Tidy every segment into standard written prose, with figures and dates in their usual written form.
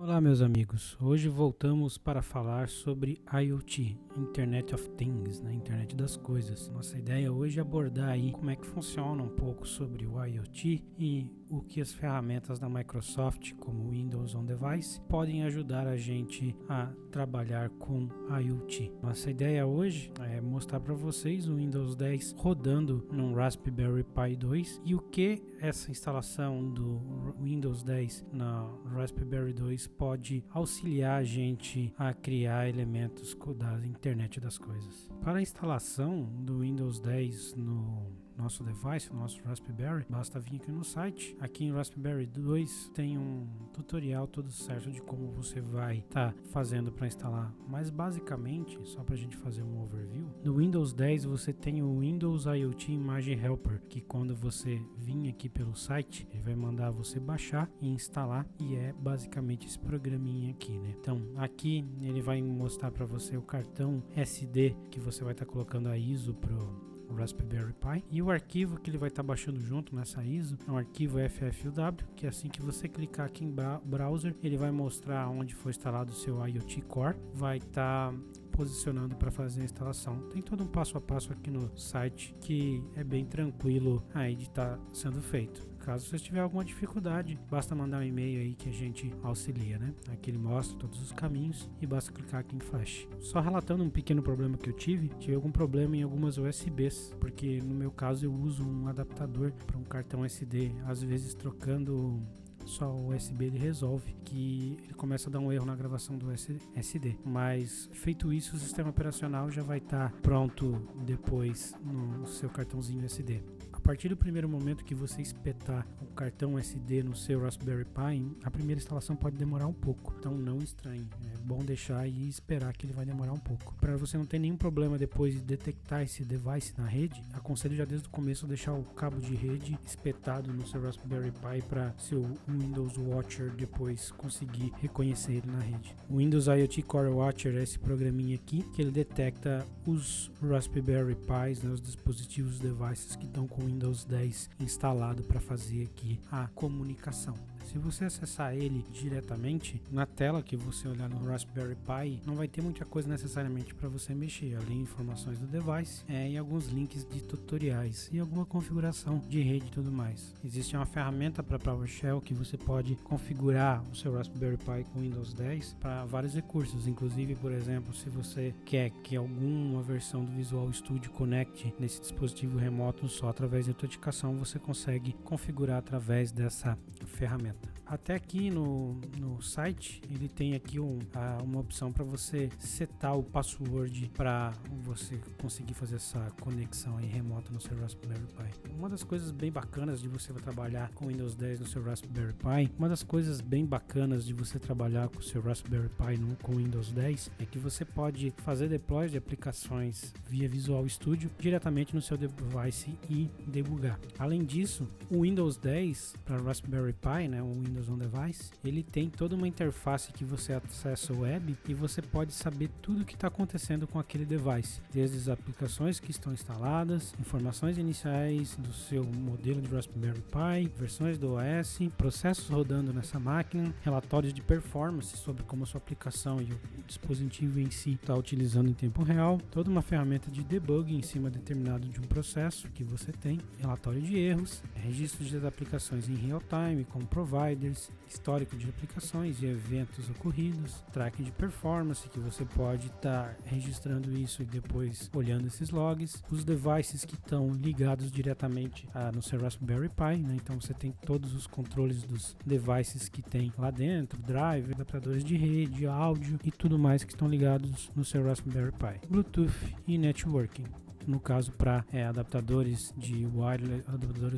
Olá meus amigos, hoje voltamos para falar sobre IoT, Internet of Things, Internet das Coisas. Nossa ideia hoje é abordar aí como é que funciona um pouco sobre o IoT e o que as ferramentas da Microsoft, como o Windows On Device, podem ajudar a gente a trabalhar com IoT. Nossa ideia hoje é mostrar para vocês o Windows 10 rodando num Raspberry Pi 2 e o que essa instalação do Windows 10 na Raspberry 2 pode auxiliar a gente a criar elementos da internet das coisas. Para a instalação do Windows 10 no nosso device, no nosso Raspberry, basta vir aqui no site. Aqui em Raspberry 2 tem um tutorial todo certo de como você vai estar fazendo para instalar. Mas basicamente, só para a gente fazer um overview, no Windows 10 você tem o Windows IoT Image Helper, que quando você vir aqui pelo site, ele vai mandar você baixar e instalar, e é basicamente esse programinha aqui, Então, aqui ele vai mostrar para você o cartão SD que você vai estar colocando a ISO pro Raspberry Pi, e o arquivo que ele vai estar baixando junto nessa ISO é um arquivo FFW, que assim que você clicar aqui em browser, ele vai mostrar onde foi instalado o seu IoT Core, vai estar posicionando para fazer a instalação. Tem todo um passo a passo aqui no site que é bem tranquilo aí de estar sendo feito. Caso você tiver alguma dificuldade, basta mandar um e-mail aí que a gente auxilia, Aqui ele mostra todos os caminhos e basta clicar aqui em Flash. Só relatando um pequeno problema que eu tive algum problema em algumas USBs, porque no meu caso eu uso um adaptador para um cartão SD, às vezes trocando só o USB ele resolve, que ele começa a dar um erro na gravação do SD. Mas feito isso, o sistema operacional já vai estar pronto depois no seu cartãozinho SD. A partir do primeiro momento que você espetar o cartão SD no seu Raspberry Pi, a primeira instalação pode demorar um pouco, então não estranhe, é bom deixar e esperar que ele vai demorar um pouco. Para você não ter nenhum problema depois de detectar esse device na rede, aconselho já desde o começo deixar o cabo de rede espetado no seu Raspberry Pi para seu Windows Watcher depois conseguir reconhecer ele na rede. O Windows IoT Core Watcher é esse programinha aqui que ele detecta os Raspberry Pis, os dispositivos, devices que estão com o Windows 10 instalado para fazer aqui a comunicação. Se você acessar ele diretamente, na tela que você olhar no Raspberry Pi, não vai ter muita coisa necessariamente para você mexer, além de informações do device e alguns links de tutoriais e alguma configuração de rede e tudo mais. Existe uma ferramenta para PowerShell que você pode configurar o seu Raspberry Pi com Windows 10 para vários recursos, inclusive, por exemplo, se você quer que alguma versão do Visual Studio conecte nesse dispositivo remoto só através de autenticação, você consegue configurar através dessa ferramenta. Até aqui no site ele tem aqui uma opção para você setar o password para você conseguir fazer essa conexão aí remota no seu Raspberry Pi. Uma das coisas bem bacanas de você trabalhar com Windows 10 no seu Raspberry Pi, uma das coisas bem bacanas de você trabalhar com o seu Raspberry Pi com Windows 10 é que você pode fazer deploy de aplicações via Visual Studio diretamente no seu device e debugar. Além disso, o Windows 10 para Raspberry Pi, o Windows On Device, ele tem toda uma interface que você acessa o web e você pode saber tudo o que está acontecendo com aquele device, desde as aplicações que estão instaladas, informações iniciais do seu modelo de Raspberry Pi, versões do OS, processos rodando nessa máquina, relatórios de performance sobre como a sua aplicação e o dispositivo em si está utilizando em tempo real, toda uma ferramenta de debug em cima determinado de um processo que você tem, relatório de erros, registros das aplicações em real time, como providers, histórico de aplicações e eventos ocorridos, tracking de performance, que você pode estar registrando isso e depois olhando esses logs, os devices que estão ligados diretamente no seu Raspberry Pi, então você tem todos os controles dos devices que tem lá dentro, drive, adaptadores de rede, áudio e tudo mais que estão ligados no seu Raspberry Pi, Bluetooth e networking. No caso para adaptadores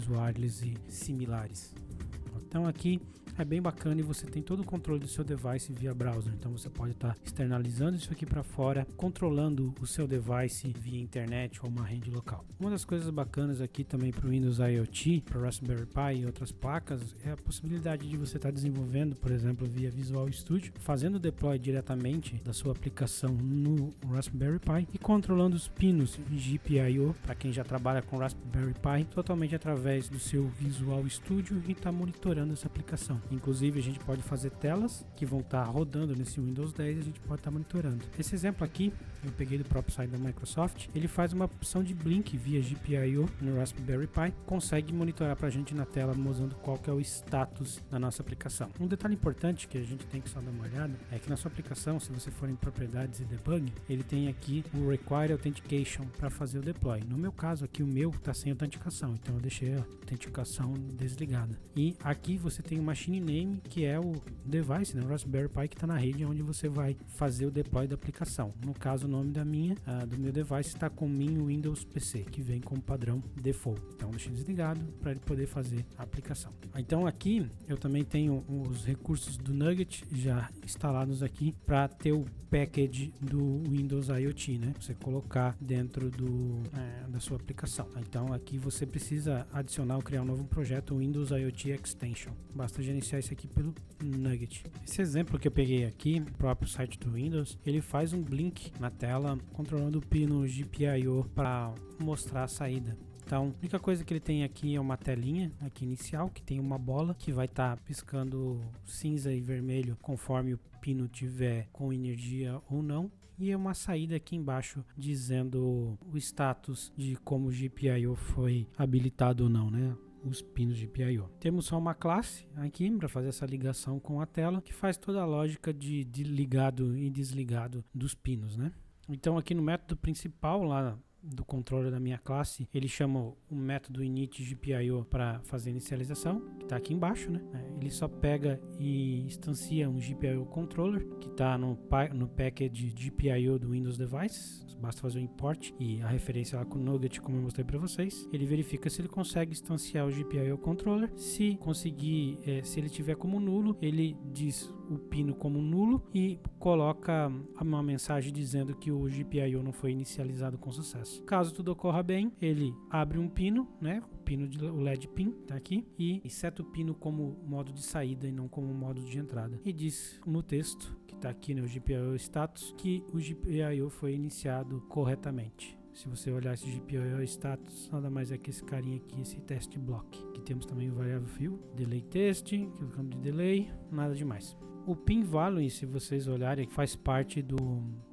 wireless e similares. Então aqui é bem bacana e você tem todo o controle do seu device via browser. Então você pode estar externalizando isso aqui para fora, controlando o seu device via internet ou uma rede local. Uma das coisas bacanas aqui também para o Windows IoT, para Raspberry Pi e outras placas, é a possibilidade de você estar desenvolvendo, por exemplo, via Visual Studio, fazendo o deploy diretamente da sua aplicação no Raspberry Pi e controlando os pinos GPIO para quem já trabalha com Raspberry Pi totalmente através do seu Visual Studio e está monitorando essa aplicação. Inclusive a gente pode fazer telas que vão estar rodando nesse Windows 10 e a gente pode estar monitorando. Esse exemplo aqui eu peguei do próprio site da Microsoft. Ele faz uma opção de Blink via GPIO no Raspberry Pi, consegue monitorar para a gente na tela mostrando qual que é o status da nossa aplicação. Um detalhe importante que a gente tem que só dar uma olhada é que na sua aplicação, se você for em propriedades e debug, ele tem aqui o Require Authentication para fazer o deploy. No meu caso aqui, o meu está sem autenticação, então eu deixei a autenticação desligada. E aqui você tem o machine name, que é o device, né, o Raspberry Pi que está na rede onde você vai fazer o deploy da aplicação. No caso, o nome do meu device está com Min Windows PC, que vem como padrão default. Então deixei desligado para ele poder fazer a aplicação. Então aqui eu também tenho os recursos do Nugget já instalados aqui para ter o package do Windows IoT, né? Você colocar dentro da sua aplicação. Então aqui você precisa adicionar ou criar um novo projeto Windows IoT Extension. Basta gerenciar isso aqui pelo Nugget. Esse exemplo que eu peguei aqui, no próprio site do Windows, ele faz um blink na tela controlando o pino GPIO para mostrar a saída. Então, a única coisa que ele tem aqui é uma telinha aqui inicial, que tem uma bola que vai estar piscando cinza e vermelho conforme o pino tiver com energia ou não. E é uma saída aqui embaixo dizendo o status de como o GPIO foi habilitado ou não, né? Os pinos GPIO. Temos só uma classe aqui para fazer essa ligação com a tela, que faz toda a lógica de ligado e desligado dos pinos, né? Então aqui no método principal lá do controller da minha classe, ele chama o método init GPIO para fazer a inicialização, que está aqui embaixo, né? Ele só pega e instancia um GPIO controller, que está no package GPIO do Windows Device. Basta fazer o import e a referência lá com o Nugget, como eu mostrei para vocês. Ele verifica se ele consegue instanciar o GPIO controller. Se conseguir, se ele tiver como nulo, ele diz o pino como nulo e coloca uma mensagem dizendo que o GPIO não foi inicializado com sucesso. Caso tudo ocorra bem, ele abre um pino, né? O LED pin tá aqui, e seta o pino como modo de saída e não como modo de entrada. E diz no texto que tá aqui no GPIO status que o GPIO foi iniciado corretamente. Se você olhar esse GPIO status, nada mais é que esse carinha aqui, esse test block. Aqui temos também o variável fill, delay test, que é o campo de delay, nada demais. O pin value, se vocês olharem, faz parte do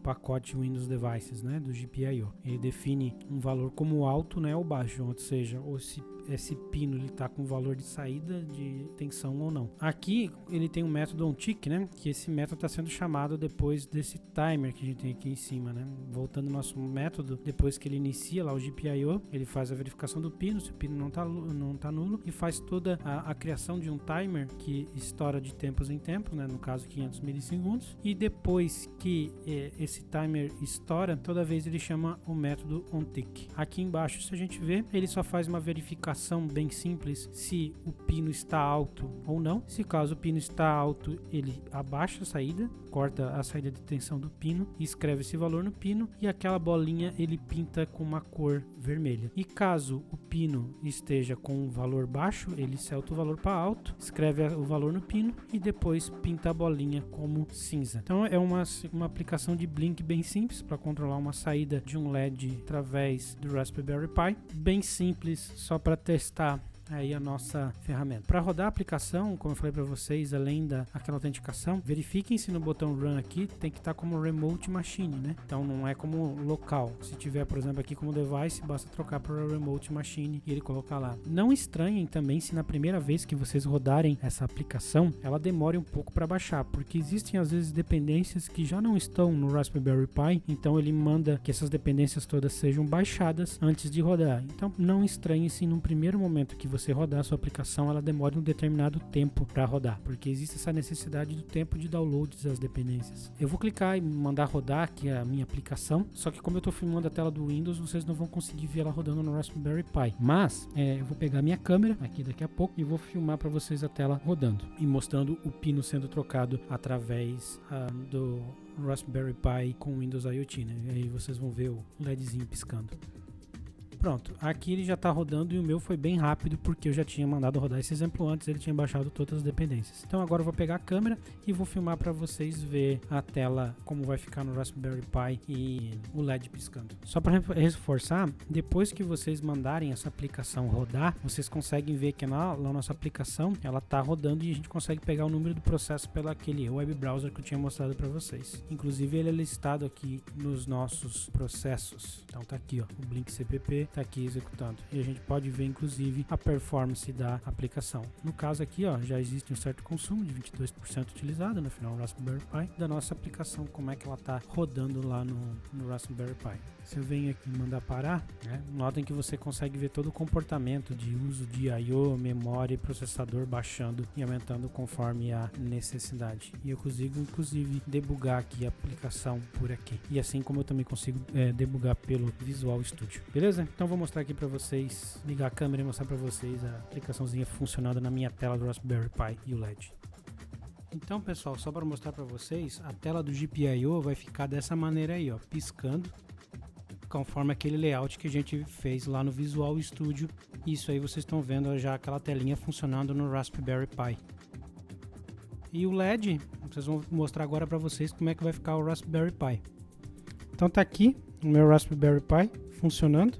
pacote Windows Devices, né, do GPIO. Ele define um valor como alto, né, ou baixo, ou seja, ou se esse pino ele está com valor de saída de tensão ou não. Aqui ele tem um método onTick, né, que esse método está sendo chamado depois desse timer que a gente tem aqui em cima, né. Voltando ao nosso método, depois que ele inicia lá o GPIO, ele faz a verificação do pino, se o pino não tá nulo, e faz toda a criação de um timer que estoura de tempos em tempos, né, no caso 500 milissegundos, e depois que esse timer estoura, toda vez ele chama o método onTick. Aqui embaixo, se a gente ver, ele só faz uma verificação bem simples se o pino está alto ou não. Se caso o pino está alto, ele abaixa a saída, corta a saída de tensão do pino e escreve esse valor no pino, e aquela bolinha ele pinta com uma cor vermelha. E caso o pino esteja com um valor baixo, ele seta o valor para alto, escreve o valor no pino e depois pinta a bolinha como cinza. Então é uma aplicação de Blink bem simples para controlar uma saída de um LED através do Raspberry Pi, bem simples, só para testar aí a nossa ferramenta. Para rodar a aplicação, como eu falei para vocês, além daquela autenticação, verifiquem se no botão Run aqui tem que estar como Remote Machine, né? Então não é como local. Se tiver, por exemplo, aqui como Device, basta trocar para Remote Machine e ele colocar lá. Não estranhem também se na primeira vez que vocês rodarem essa aplicação, ela demore um pouco para baixar, porque existem às vezes dependências que já não estão no Raspberry Pi, então ele manda que essas dependências todas sejam baixadas antes de rodar. Então não estranhem se no primeiro momento que você rodar a sua aplicação, ela demora um determinado tempo para rodar, porque existe essa necessidade do tempo de download das dependências. Eu vou clicar e mandar rodar aqui a minha aplicação, só que como eu estou filmando a tela do Windows, vocês não vão conseguir ver ela rodando no Raspberry Pi. Mas eu vou pegar minha câmera aqui daqui a pouco e vou filmar para vocês a tela rodando e mostrando o pino sendo trocado através do Raspberry Pi com Windows IoT, né? E aí vocês vão ver o LEDzinho piscando. Pronto, aqui ele já está rodando e o meu foi bem rápido porque eu já tinha mandado rodar esse exemplo antes, ele tinha baixado todas as dependências. Então agora eu vou pegar a câmera e vou filmar para vocês ver a tela, como vai ficar no Raspberry Pi e o LED piscando. Só para reforçar, depois que vocês mandarem essa aplicação rodar, vocês conseguem ver que na nossa aplicação ela está rodando e a gente consegue pegar o número do processo pelo aquele web browser que eu tinha mostrado para vocês. Inclusive ele é listado aqui nos nossos processos. Então tá aqui, ó, o Blink CPP tá aqui executando e a gente pode ver inclusive a performance da aplicação. No caso aqui, ó, já existe um certo consumo de 22% utilizado no final do Raspberry Pi da nossa aplicação, como é que ela tá rodando lá no Raspberry Pi. Se eu venho aqui e mandar parar, né, notem que você consegue ver todo o comportamento de uso de I/O, memória e processador baixando e aumentando conforme a necessidade. E eu consigo inclusive debugar aqui a aplicação por aqui. E assim como eu também consigo debugar pelo Visual Studio. Beleza? Então vou mostrar aqui para vocês, ligar a câmera e mostrar para vocês a aplicaçãozinha funcionando na minha tela do Raspberry Pi e o LED. Então, pessoal, só para mostrar para vocês, a tela do GPIO vai ficar dessa maneira aí, ó, piscando, conforme aquele layout que a gente fez lá no Visual Studio. Isso aí vocês estão vendo já aquela telinha funcionando no Raspberry Pi. E o LED, vocês vão mostrar agora para vocês como é que vai ficar o Raspberry Pi. Então tá aqui o meu Raspberry Pi funcionando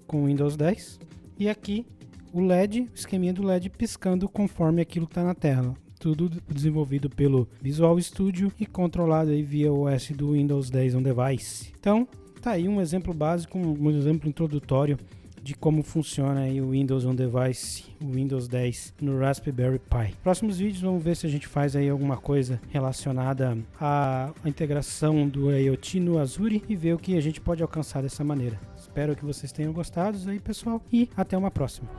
com o Windows 10 e aqui o LED, o esqueminha do LED piscando conforme aquilo que está na tela. Tudo desenvolvido pelo Visual Studio e controlado aí via OS do Windows 10 on Device. Então tá aí um exemplo básico, um exemplo introdutório de como funciona aí o Windows on Device, o Windows 10 no Raspberry Pi. Próximos vídeos vamos ver se a gente faz aí alguma coisa relacionada à integração do IoT no Azure e ver o que a gente pode alcançar dessa maneira. Espero que vocês tenham gostado aí, pessoal, e até uma próxima.